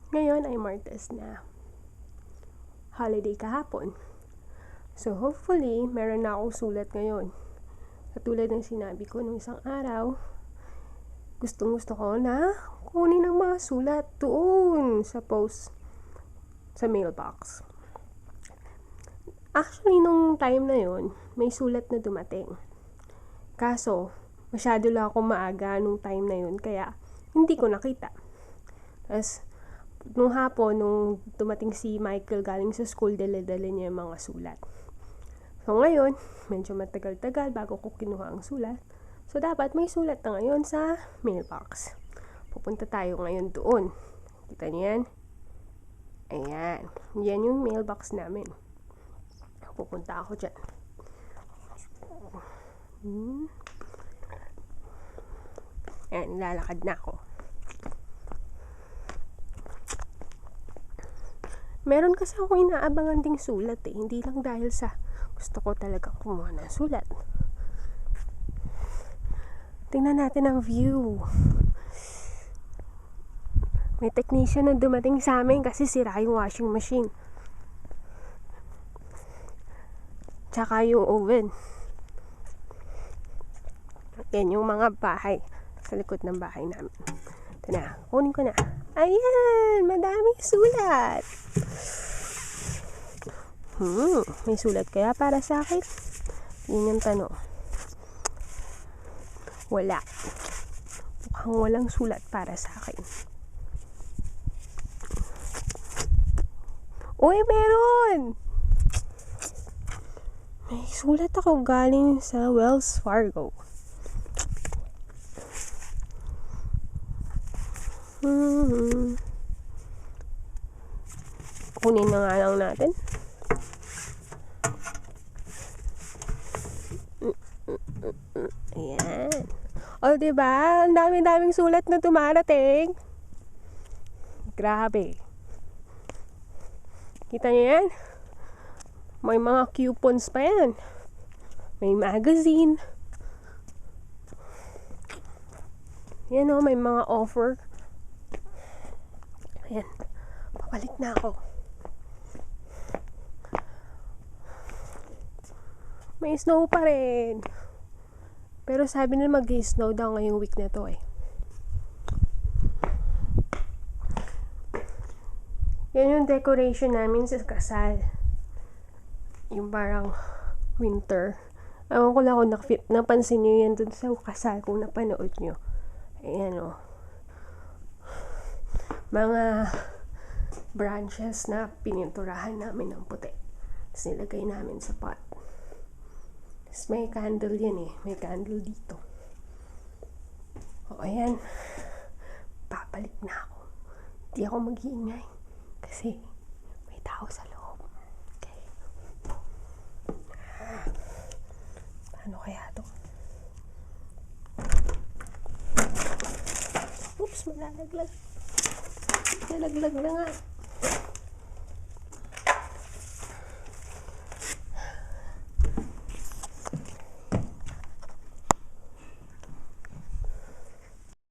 Ngayon ay Martes na. Holiday kahapon. So hopefully, meron na akong sulat ngayon. Katulad ng sinabi ko nung isang araw, gustong-gusto ko na kunin ang mga sulat doon sa post sa mailbox. Actually, nung time na yon, may sulat na dumating. Kaso, masyado lang ako maaga nung time na yon, kaya hindi ko nakita. Tapos, nung hapon, nung dumating si Michael galing sa school, dala-dala niya yung mga sulat. So ngayon, medyo matagal-tagal bago ko kinuha ang sulat. So dapat may sulat na ngayon sa mailbox. Pupunta tayo ngayon doon. Kita niyo yan? Ayan. Yan yung mailbox namin. Pupunta ako dyan. Ayan, lalakad na ako. Meron kasi ako inaabangan ding sulat eh. Hindi lang dahil sa gusto ko talaga kumuha ng sulat. Tingnan natin ang view. May technician na dumating sa amin kasi sira yung washing machine. Tsaka yung oven. Yan yung mga bahay sa likod ng bahay namin. Ito na, kunin ko na. Ayan, madaming sulat. May sulat kaya para sa akin? Yun yung tanong. Wala. Mukhang walang sulat para sa akin. Uy, meron! May sulat ako galing sa Wells Fargo. Kunin na nga lang natin. Ayan. O, diba? Ang dami-daming sulat na dumarating. Grabe. Kita niyo yan? May mga coupons pa yan. May magazine. Yan o, may mga offer. Ayan. Papalik na ako. May snow pa rin. Pero sabi nila mag-snow daw ngayong week na to eh. Yan yung decoration namin sa kasal. Yung parang winter. Ewan ko lang kung napansin nyo yan dun sa kasal kung napanood nyo. Ayan o. Mga branches na pininturahan namin ng puti. Tapos nilagay namin sa pot. Tapos may candle yan eh. May candle dito. O ayan. Papalik na ako. Hindi ako mag-iingay. Kasi may tao sa loob. Okay. Paano kaya to? Oops, malalaglag. Nalaglag na nga.